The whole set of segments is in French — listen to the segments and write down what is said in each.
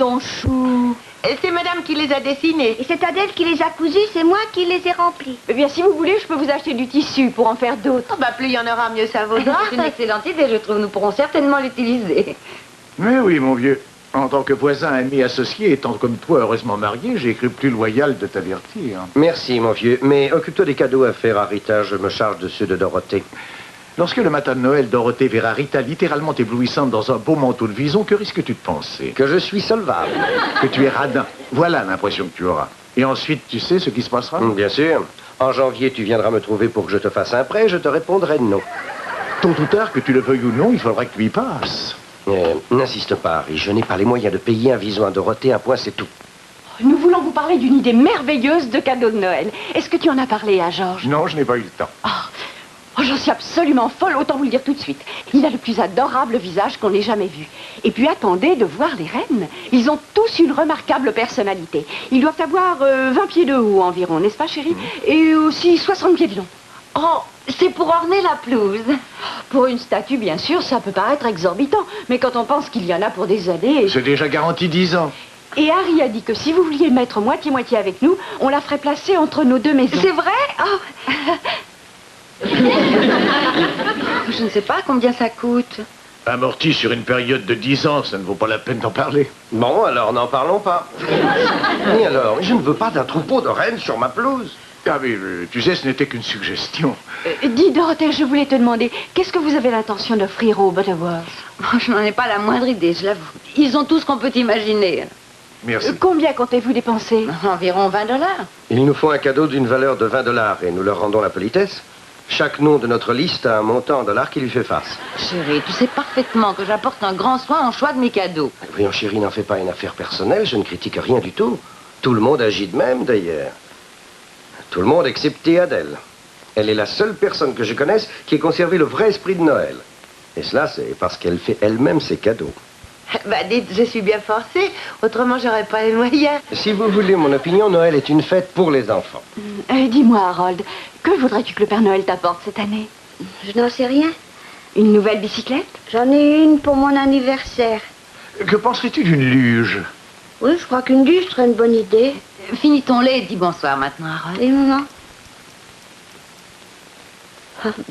sont choux. Et c'est madame qui les a dessinés. Et c'est Adèle qui les a cousus, c'est moi qui les ai remplis. Eh bien, si vous voulez, je peux vous acheter du tissu pour en faire d'autres. Oh, bah, plus il y en aura, mieux ça vaudra. C'est une excellente idée, je trouve. Nous pourrons certainement l'utiliser. Mais oui, mon vieux. En tant que voisin, ami, associé, étant comme toi heureusement marié, j'ai cru plus loyal de t'avertir. Merci, mon vieux. Mais occupe-toi des cadeaux à faire à Rita. Je me charge de ceux de Dorothée. Lorsque le matin de Noël, Dorothée verra Rita littéralement éblouissante dans un beau manteau de vison, que risques-tu de penser? Que je suis solvable. Que tu es radin. Voilà l'impression que tu auras. Et ensuite, tu sais ce qui se passera? Bien sûr. En janvier, tu viendras me trouver pour que je te fasse un prêt. Je te répondrai non. Tôt ou tard, que tu le veuilles ou non, il faudra que tu y passes. N'insiste pas, Harry. Je n'ai pas les moyens de payer un vison à Dorothée. Un point, c'est tout. Nous voulons vous parler d'une idée merveilleuse de cadeau de Noël. Est-ce que tu en as parlé à Georges? Non, je n'ai pas eu le temps. Oh, j'en suis absolument folle, autant vous le dire tout de suite. Il a le plus adorable visage qu'on ait jamais vu. Et puis attendez de voir les reines. Ils ont tous une remarquable personnalité. Ils doivent avoir 20 pieds de haut environ, n'est-ce pas, chérie? Et aussi 60 pieds de long. Oh, c'est pour orner la pelouse. Pour une statue, bien sûr, ça peut paraître exorbitant. Mais quand on pense qu'il y en a pour des années... C'est déjà garanti 10 ans. Et Harry a dit que si vous vouliez mettre moitié-moitié avec nous, on la ferait placer entre nos deux maisons. C'est vrai? Oh. Je ne sais pas combien ça coûte. Amorti sur une période de 10 ans, ça ne vaut pas la peine d'en parler. Bon, alors n'en parlons pas. Et alors, je ne veux pas d'un troupeau de rennes sur ma pelouse. Ah mais, tu sais, ce n'était qu'une suggestion. Dis, Dorothée, je voulais te demander, qu'est-ce que vous avez l'intention d'offrir aux Butterworth? Oh, je n'en ai pas la moindre idée, je l'avoue. Ils ont tout ce qu'on peut imaginer. Merci. Combien comptez-vous dépenser? Environ $20. Il nous faut un cadeau d'une valeur de $20 et nous leur rendons la politesse. Chaque nom de notre liste a un montant en dollars qui lui fait face. Chérie, tu sais parfaitement que j'apporte un grand soin en choix de mes cadeaux. Voyons, chérie, n'en fais pas une affaire personnelle, je ne critique rien du tout. Tout le monde agit de même, d'ailleurs. Tout le monde excepté Adèle. Elle est la seule personne que je connaisse qui ait conservé le vrai esprit de Noël. Et cela, c'est parce qu'elle fait elle-même ses cadeaux. Bah, dites, je suis bien forcée. Autrement, j'aurais pas les moyens. Si vous voulez mon opinion, Noël est une fête pour les enfants. Dis-moi, Harold, que voudrais-tu que le Père Noël t'apporte cette année? Je n'en sais rien. Une nouvelle bicyclette? J'en ai une pour mon anniversaire. Que penserais-tu d'une luge? Oui, je crois qu'une luge serait une bonne idée. Finis ton lait et dis bonsoir maintenant, Harold. Et maman?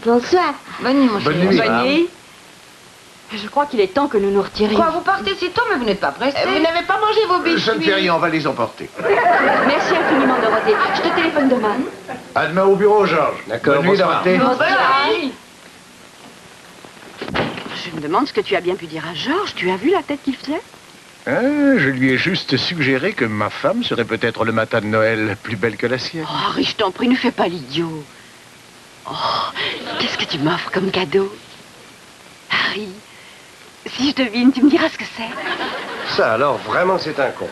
Bonsoir. Bonne nuit, mon chéri. Bonne nuit. Bonne nuit. Je crois qu'il est temps que nous nous retirions. Quoi, vous partez si tôt, mais vous n'êtes pas pressé. Vous n'avez pas mangé vos biscuits? Je ne fais rien, on va les emporter. Merci infiniment, Dorothée. Je te téléphone demain. À demain au bureau, Georges. D'accord, Bonne nuit, bonsoir. Dorothée. Je me demande ce que tu as bien pu dire à Georges. Tu as vu la tête qu'il faisait? Je lui ai juste suggéré que ma femme serait peut-être le matin de Noël plus belle que la sienne. Oh, Harry, je t'en prie, ne fais pas l'idiot. Oh, qu'est-ce que tu m'offres comme cadeau? Harry, si je devine, tu me diras ce que c'est. Ça, alors, vraiment, c'est un con.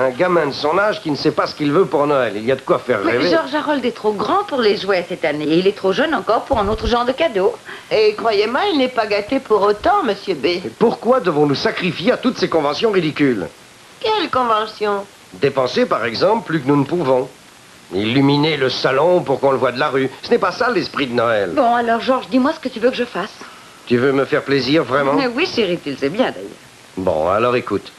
Un gamin de son âge qui ne sait pas ce qu'il veut pour Noël. Il y a de quoi faire Mais rêver. Georges Harold est trop grand pour les jouets cette année. Et il est trop jeune encore pour un autre genre de cadeau. Et croyez-moi, il n'est pas gâté pour autant, monsieur B. Et pourquoi devons-nous sacrifier à toutes ces conventions ridicules? Quelle convention? Dépenser, par exemple, plus que nous ne pouvons. Illuminer le salon pour qu'on le voie de la rue. Ce n'est pas ça l'esprit de Noël. Bon, alors Georges, dis-moi ce que tu veux que je fasse. Tu veux me faire plaisir, vraiment? Oui, chérie, tu le sais bien d'ailleurs. Bon, alors écoute.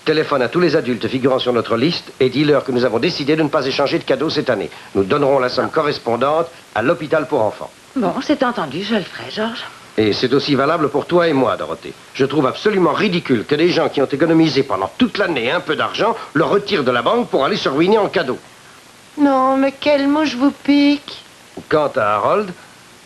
Téléphone à tous les adultes figurant sur notre liste et dis-leur que nous avons décidé de ne pas échanger de cadeaux cette année. Nous donnerons la somme correspondante à l'hôpital pour enfants. Bon, c'est entendu, je le ferai, Georges. Et c'est aussi valable pour toi et moi, Dorothée. Je trouve absolument ridicule que des gens qui ont économisé pendant toute l'année un peu d'argent le retirent de la banque pour aller se ruiner en cadeaux. Non, mais quelle mouche vous pique? Quant à Harold,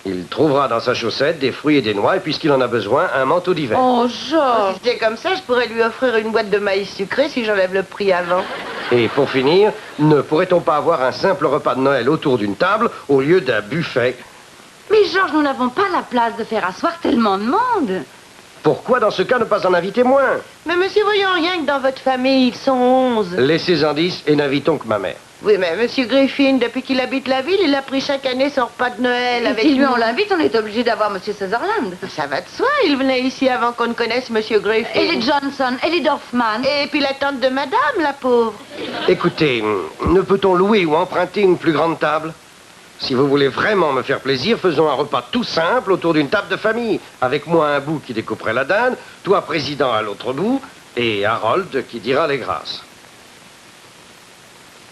il trouvera dans sa chaussette des fruits et des noix et puisqu'il en a besoin, un manteau d'hiver. Oh, Si Georges. c'était comme ça, je pourrais lui offrir une boîte de maïs sucré si j'enlève le prix avant. Et pour finir, ne pourrait-on pas avoir un simple repas de Noël autour d'une table au lieu d'un buffet? Mais Georges, nous n'avons pas la place de faire asseoir tellement de monde. Pourquoi dans ce cas ne pas en inviter moins? Mais monsieur, voyons rien que dans votre famille, ils sont 11. Laissez-en 10 et n'invitons que ma mère. Oui, mais monsieur Griffin, depuis qu'il habite la ville, il a pris chaque année son repas de Noël Et avec si lui nous. on l'invite, on est obligé d'avoir Monsieur Sutherland. Ça va de soi, il venait ici avant qu'on ne connaisse monsieur Griffin. Et les Johnson, et les Dorfman. Et puis la tante de madame, la pauvre. Écoutez, ne peut-on louer ou emprunter une plus grande table? Si vous voulez vraiment me faire plaisir, faisons un repas tout simple autour d'une table de famille. Avec moi à un bout qui découperait la dinde, toi président à l'autre bout, Et Harold qui dira les grâces.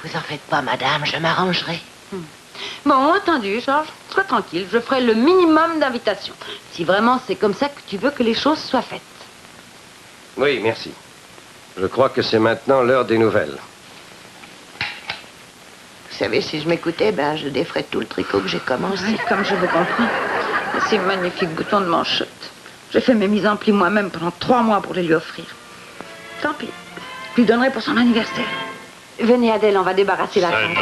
Vous en faites pas, madame, je m'arrangerai. Bon, entendu, Georges. Sois tranquille, je ferai le minimum d'invitations. Si vraiment c'est comme ça que tu veux que les choses soient faites. Oui, merci. Je crois que c'est maintenant l'heure des nouvelles. Vous savez, si je m'écoutais, ben, je déferais tout le tricot que j'ai commencé. Oui, comme je vous comprends. Ces magnifiques boutons de manchette. J'ai fait mes mises en pli moi-même pendant 3 mois pour les lui offrir. Tant pis. Je lui donnerai pour son anniversaire. Venez, Adèle, on va débarrasser la table.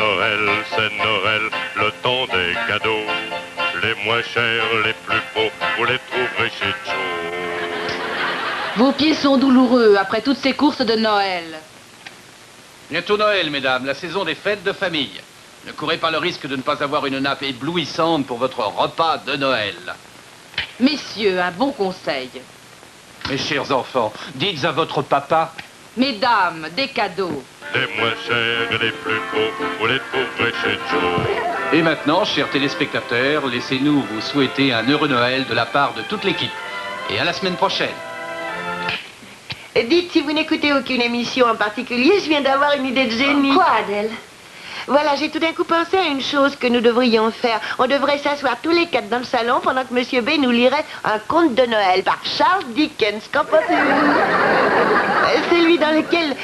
C'est Noël, le temps des cadeaux. Les moins chers, les plus beaux, vous les trouverez chez Joe. Vos pieds sont douloureux après toutes ces courses de Noël. Bientôt Noël, mesdames, la saison des fêtes de famille. Ne courez pas le risque de ne pas avoir une nappe éblouissante pour votre repas de Noël. Messieurs, un bon conseil. Mes chers enfants, dites à votre papa... Mesdames, des cadeaux. Les moins chers et les plus beaux, vous les trouverez chez Joe. Et maintenant, chers téléspectateurs, laissez-nous vous souhaiter un heureux Noël de la part de toute l'équipe. Et à la semaine prochaine. Dites, si vous n'écoutez aucune émission en particulier, je viens d'avoir une idée de génie. Quoi, Adèle? Voilà, j'ai tout d'un coup pensé à une chose que nous devrions faire. On devrait s'asseoir tous les 4 dans le salon pendant que Monsieur B nous lirait un conte de Noël par Charles Dickens. Qu'en pensez-vous? Celui dans lequel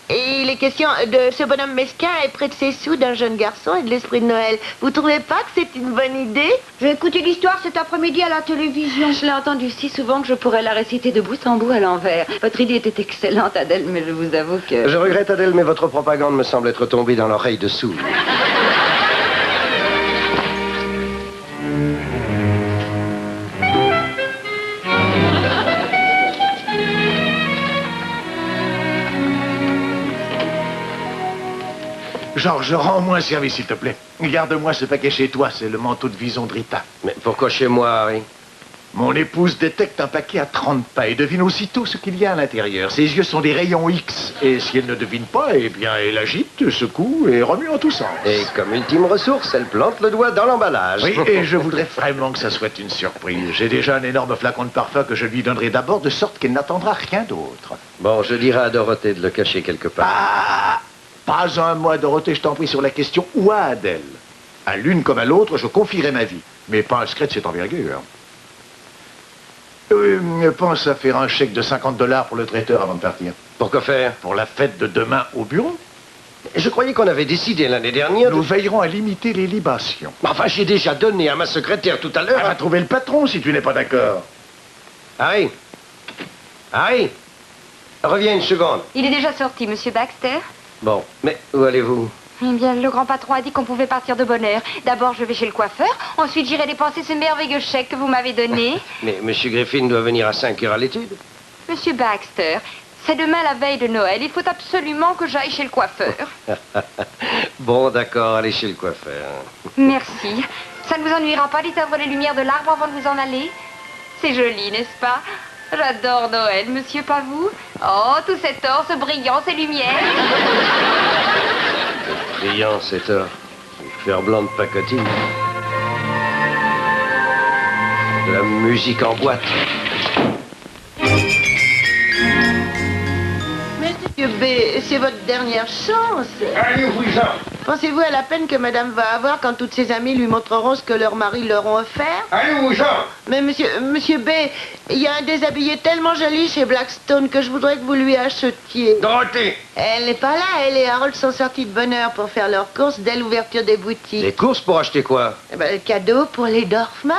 il est question de ce bonhomme mesquin et près de ses sous d'un jeune garçon et de l'esprit de Noël. Vous trouvez pas que c'est une bonne idée? J'ai écouté l'histoire cet après-midi à la télévision. Je l'ai entendue si souvent que je pourrais la réciter de bout en bout à l'envers. Votre idée était excellente, Adèle, mais je vous avoue que... Je regrette, Adèle, mais votre propagande me semble être tombée dans l'oreille de sourd. Georges, rends-moi un service, s'il te plaît. Garde-moi ce paquet chez toi, c'est le manteau de vison de Rita. Mais pourquoi chez moi, Harry? Mon épouse détecte un paquet à 30 pas et devine aussitôt ce qu'il y a à l'intérieur. Ses yeux sont des rayons X. Et si elle ne devine pas, eh bien, elle agite, secoue et remue en tous sens. Et comme ultime ressource, elle plante le doigt dans l'emballage. Oui, et je voudrais vraiment que ça soit une surprise. J'ai déjà un énorme flacon de parfum que je lui donnerai d'abord, de sorte qu'elle n'attendra rien d'autre. Bon, je dirai à Dorothée de le cacher quelque part. Ah! Pas un mot à Dorothée, je t'en prie, sur la question ou à Adèle. À l'une comme à l'autre, je confierai ma vie. Mais pas un secret de cette envergure. Pense à faire un chèque de $50 pour le traiteur avant de partir. Pourquoi faire? Pour la fête de demain au bureau. Je croyais qu'on avait décidé l'année dernière Nous veillerons à limiter les libations. Enfin, j'ai déjà donné à ma secrétaire tout à l'heure... Elle va trouver le patron si tu n'es pas d'accord. Harry! Harry! Reviens une seconde. Il est déjà sorti, monsieur Baxter. Bon, mais où allez-vous? Eh bien, le grand patron a dit qu'on pouvait partir de bonne heure. D'abord, je vais chez le coiffeur. Ensuite, j'irai dépenser ce merveilleux chèque que vous m'avez donné. Mais Monsieur Griffin doit venir à 5 heures à l'étude. Monsieur Baxter, c'est demain la veille de Noël. Il faut absolument que j'aille chez le coiffeur. Bon, d'accord, allez chez le coiffeur. Merci. Ça ne vous ennuiera pas d'éteindre les lumières de l'arbre avant de vous en aller? C'est joli, n'est-ce pas? J'adore Noël, monsieur, pas vous? Oh, tout cet or, ce brillant, ces lumières. Brillant, cet or. Fleur blanc de pacotille. De la musique en boîte. Monsieur B, c'est votre dernière chance. Allez-vous-en! Pensez-vous à la peine que madame va avoir quand toutes ses amies lui montreront ce que leurs maris leur ont offert? Allez-vous-en! Mais monsieur B, il y a un déshabillé tellement joli chez Blackstone que je voudrais que vous lui achetiez. Dorothée! Elle n'est pas là, elle et Harold sont sortis de bonne heure pour faire leurs courses dès l'ouverture des boutiques. Des courses pour acheter quoi? Eh ben, le cadeau pour les Dorfman.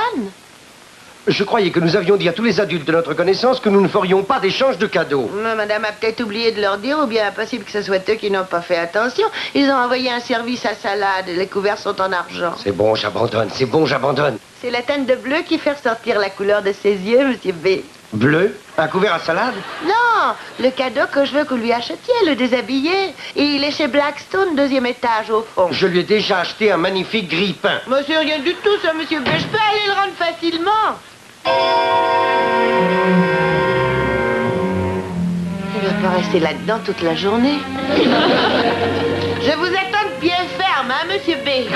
Je croyais que nous avions dit à tous les adultes de notre connaissance que nous ne ferions pas d'échange de cadeaux. Madame a peut-être oublié de leur dire, ou bien impossible que ce soit eux qui n'ont pas fait attention. Ils ont envoyé un service à salade, les couverts sont en argent. C'est bon, j'abandonne, c'est bon, j'abandonne. C'est la teinte de bleu qui fait ressortir la couleur de ses yeux, monsieur B. Bleu? Un couvert à salade? Non, le cadeau que je veux que vous lui achetiez, le déshabillé. Et il est chez Blackstone, 2e étage, au fond. Je lui ai déjà acheté un magnifique grille-pain. Mais c'est rien du tout, ça, monsieur B. Je peux aller le rendre facilement. Il va pas rester là-dedans toute la journée. Je vous attends bien ferme, hein, monsieur B.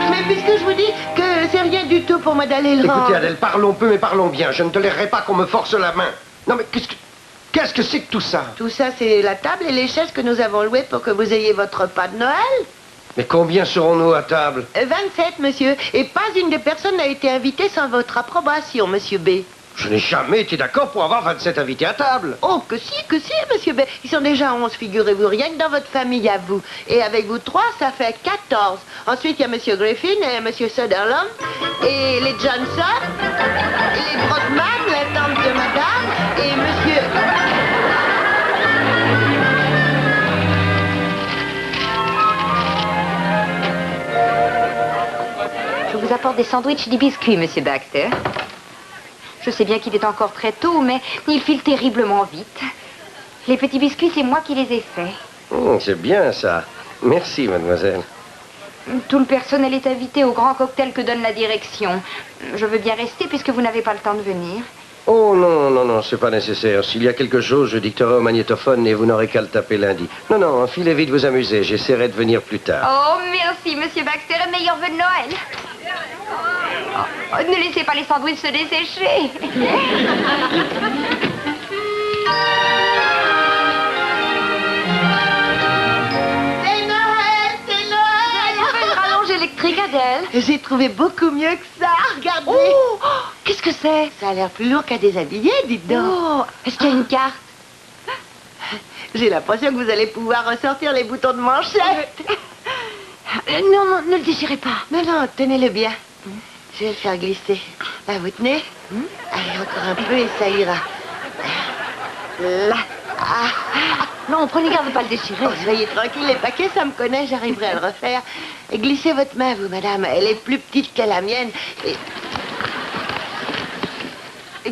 Mais puisque je vous dis que c'est rien du tout pour moi d'aller le rendre. Écoutez, Adèle, parlons peu, mais parlons bien. Je ne tolérerai pas qu'on me force la main. Non, mais qu'est-ce que c'est que tout ça? Tout ça, c'est la table et les chaises que nous avons louées pour que vous ayez votre repas de Noël. Mais combien serons-nous à table? 27, monsieur. Et pas une des personnes n'a été invitée sans votre approbation, monsieur B. Je n'ai jamais été d'accord pour avoir 27 invités à table. Oh, que si, monsieur B. Ils sont déjà 11, figurez-vous, rien que dans votre famille à vous. Et avec vous 3, ça fait 14. Ensuite, il y a monsieur Griffin et monsieur Sutherland, et les Johnson, et les Brockman, la tante de madame, et monsieur... Je vous apporte des sandwichs et des biscuits, monsieur Baxter. Je sais bien qu'il est encore très tôt, mais ils filent terriblement vite. Les petits biscuits, c'est moi qui les ai faits. C'est bien, ça. Merci, mademoiselle. Tout le personnel est invité au grand cocktail que donne la direction. Je veux bien rester puisque vous n'avez pas le temps de venir. Oh, non, c'est pas nécessaire. S'il y a quelque chose, je dicterai au magnétophone et vous n'aurez qu'à le taper lundi. Non, filez vite vous amuser. J'essaierai de venir plus tard. Oh, merci, monsieur Baxter, et meilleurs vœux de Noël. Oh, ne laissez pas les sandwichs se dessécher. Électrique, Adèle. J'ai trouvé beaucoup mieux que ça, regardez. Oh, qu'est-ce que c'est? Ça a l'air plus lourd qu'à déshabiller, dites donc. Oh, est-ce qu'il y a une carte? J'ai l'impression que vous allez pouvoir ressortir les boutons de manchette. Non, ne le déchirez pas. Non, tenez-le bien. Je vais le faire glisser. Là, vous tenez. Allez, encore un peu et ça ira. Là. Non, prenez garde de ne pas le déchirer. Oh, soyez tranquille, les paquets, ça me connaît, j'arriverai à le refaire. Et glissez votre main, vous, madame. Elle est plus petite que la mienne. Et...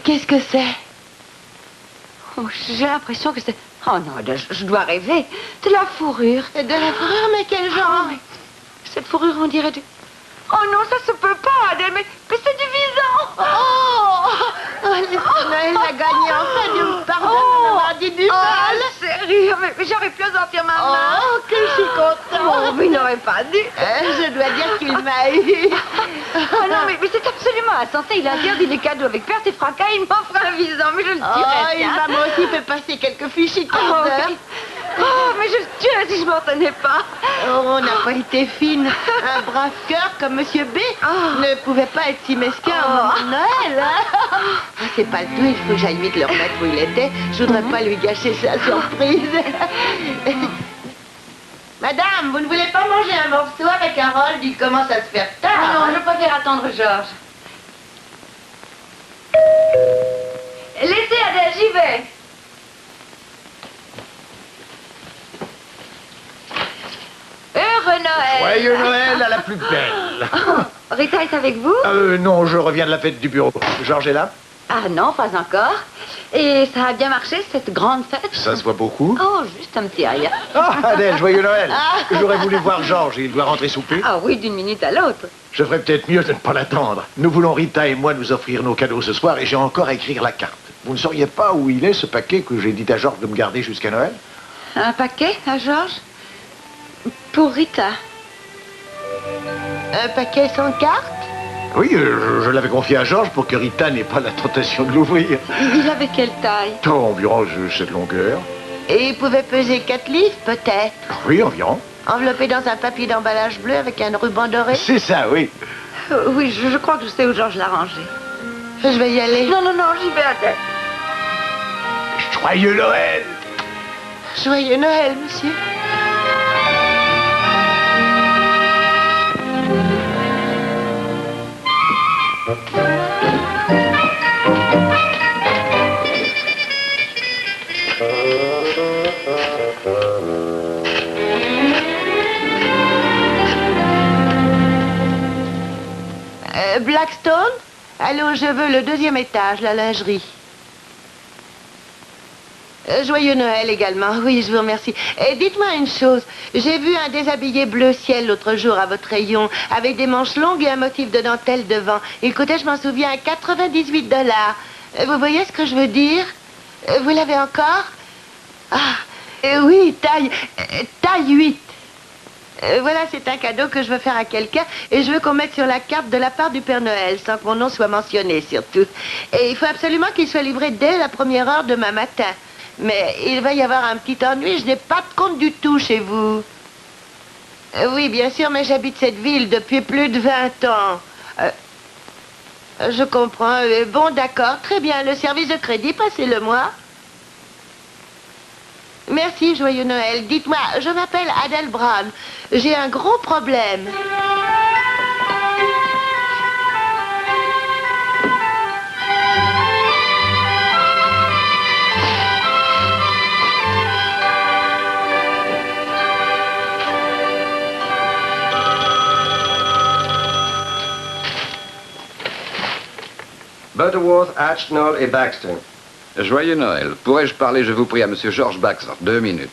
Qu'est-ce que c'est? Oh, j'ai l'impression que c'est... Oh non, je dois rêver. C'est de la fourrure. De la fourrure, mais quel genre? Oh, cette fourrure, on dirait du... Oh non, ça se peut pas, Adèle, mais c'est du vison. Noël a gagné enfin, Dieu me pardonne de m'avoir dit du mal. Chérie, mais j'aurais pu sortir ma main. Oh, que je suis contente. Oh, mais il n'aurait pas dû. Je dois dire qu'il m'a eu. Oh non, mais c'est absolument insensé. Il a interdit les cadeaux avec perte et fracas. Il m'offre un vison, mais je le dirais. Oh, il m'a moi aussi fait passer quelques fichiers de quart d'heure. Oh, mais je le tuerais si je m'en tenais pas. Oh, on n'a pas été fine. Un brave cœur comme Monsieur B ne pouvait pas être si mesquin au moment de Noël. C'est pas le tout, il faut que j'aille vite le remettre où il était. Je voudrais pas lui gâcher sa surprise. Madame, vous ne voulez pas manger un morceau avec Harold? Il commence à se faire tard. Non, je préfère attendre Georges. Laissez, Adèle, j'y vais. Heureux Noël. Joyeux Noël à la plus belle. Rita est avec vous? Non, je reviens de la fête du bureau. Georges est là? Ah non, pas encore. Et ça a bien marché, cette grande fête? Ça se voit beaucoup. Oh, juste un petit rien. Ah, Adèle, joyeux Noël. J'aurais voulu voir Georges, il doit rentrer souper. Ah oui, d'une minute à l'autre. Je ferais peut-être mieux de ne pas l'attendre. Nous voulons, Rita et moi, nous offrir nos cadeaux ce soir et j'ai encore à écrire la carte. Vous ne sauriez pas où il est, ce paquet que j'ai dit à Georges de me garder jusqu'à Noël? Un paquet à Georges? Pour Rita. Un paquet sans carte? Oui, je l'avais confié à Georges pour que Rita n'ait pas la tentation de l'ouvrir. Il avait quelle taille? Environ cette longueur. Et il pouvait peser 4 livres, peut-être. Oui, environ. Enveloppé dans un papier d'emballage bleu avec un ruban doré. C'est ça, oui. Oui, je crois que je sais où Georges l'a rangé. Je vais y aller. Non, j'y vais à tête. Joyeux Noël! Joyeux Noël, monsieur. Blackstone? Allô, je veux le 2e étage, la lingerie. Joyeux Noël également. Oui, je vous remercie. Et dites-moi une chose. J'ai vu un déshabillé bleu ciel l'autre jour à votre rayon, avec des manches longues et un motif de dentelle devant. Il coûtait, je m'en souviens, 98 $. Vous voyez ce que je veux dire? Vous l'avez encore? Ah, oui, taille 8. Voilà, c'est un cadeau que je veux faire à quelqu'un et je veux qu'on mette sur la carte de la part du Père Noël, sans que mon nom soit mentionné surtout. Et il faut absolument qu'il soit livré dès la première heure demain matin. Mais il va y avoir un petit ennui, je n'ai pas de compte du tout chez vous. Oui, bien sûr, mais j'habite cette ville depuis plus de 20 ans. Je comprends. Bon, d'accord, très bien. Le service de crédit, passez-le-moi. Merci, joyeux Noël. Dites-moi, je m'appelle Adèle Brown. J'ai un gros problème. Butterworth, Ashknall et Baxter. Joyeux Noël. Pourrais-je parler, je vous prie, à Monsieur George Baxter? 2 minutes.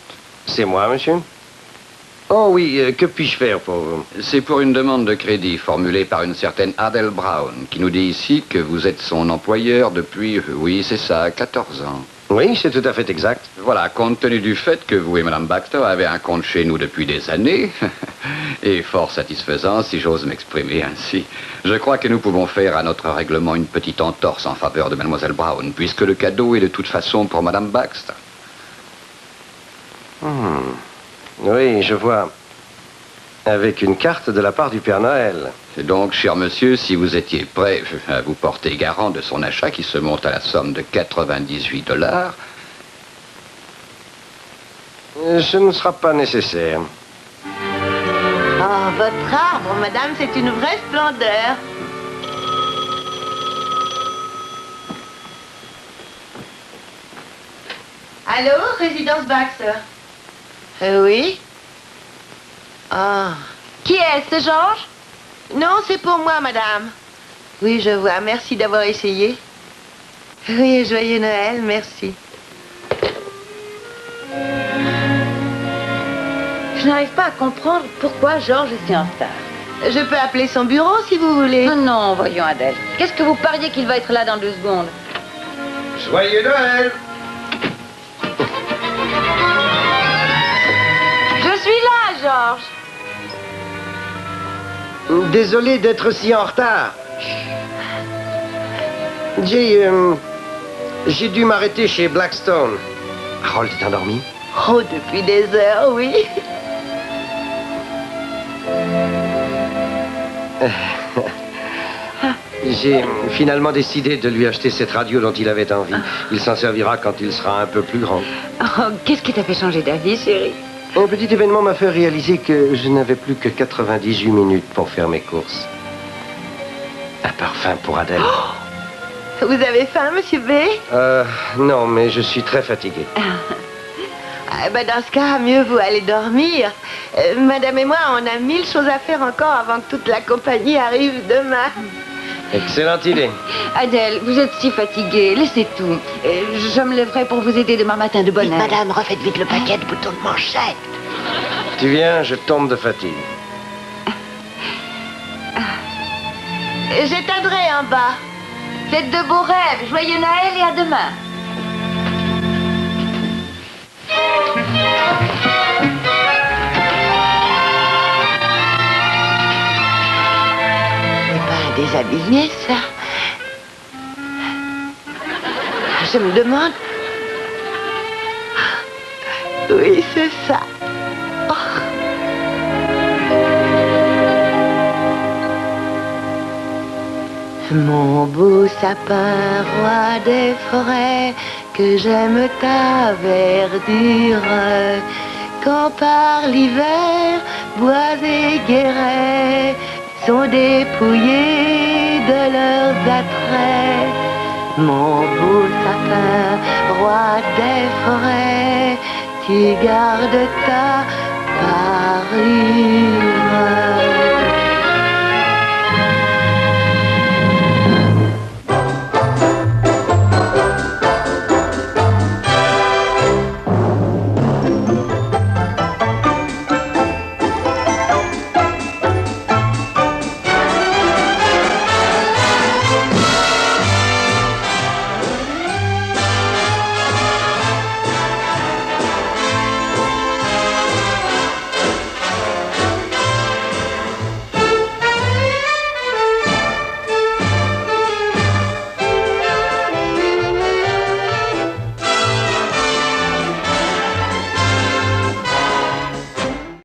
C'est moi, monsieur? Oh oui, que puis-je faire pour vous? C'est pour une demande de crédit formulée par une certaine Adèle Brown, qui nous dit ici que vous êtes son employeur depuis, oui, c'est ça, 14 ans. Oui, c'est tout à fait exact. Voilà, compte tenu du fait que vous et Madame Baxter avez un compte chez nous depuis des années, et fort satisfaisant, si j'ose m'exprimer ainsi, je crois que nous pouvons faire à notre règlement une petite entorse en faveur de Mademoiselle Brown, puisque le cadeau est de toute façon pour Madame Baxter. Oui, je vois. Avec une carte de la part du Père Noël. Et donc, cher monsieur, si vous étiez prêt à vous porter garant de son achat, qui se monte à la somme de 98 $. Ce ne sera pas nécessaire. Oh, votre arbre, madame, c'est une vraie splendeur. Allô, résidence Baxter? Oui? Ah. Qui est-ce, Georges? Non, c'est pour moi, madame. Oui, je vois. Merci d'avoir essayé. Oui, joyeux Noël, merci. Je n'arrive pas à comprendre pourquoi Georges est si en retard. Je peux appeler son bureau si vous voulez. Oh non, voyons Adèle. Qu'est-ce que vous pariez qu'il va être là dans 2 secondes? Joyeux Noël! Je suis là, Georges. Désolé d'être si en retard. J'ai dû m'arrêter chez Blackstone. Harold est endormi? Oh, depuis des heures, oui. J'ai finalement décidé de lui acheter cette radio dont il avait envie. Il s'en servira quand il sera un peu plus grand. Oh, qu'est-ce qui t'a fait changer d'avis, chérie? Un petit événement m'a fait réaliser que je n'avais plus que 98 minutes pour faire mes courses. Un parfum pour Adèle. Oh, vous avez faim, monsieur B? Non, mais je suis très fatigué. Dans ce cas, mieux vaut aller dormir. Madame et moi, on a 1000 choses à faire encore avant que toute la compagnie arrive demain. Excellente idée. Adèle, vous êtes si fatiguée. Laissez tout. Je me lèverai pour vous aider demain matin de bonne heure. Madame, refaites vite le paquet de boutons de manchette. Tu viens, je tombe de fatigue. J'éteindrai en bas. Faites de beaux rêves. Joyeux Noël et à demain. Déshabillé, ça. Je me demande... Oui, c'est ça. Oh. Mon beau sapin, roi des forêts, que j'aime ta verdure, quand par l'hiver, bois et guérets sont dépouillés de leurs attraits. Mon beau sapin, roi des forêts, tu gardes ta parure.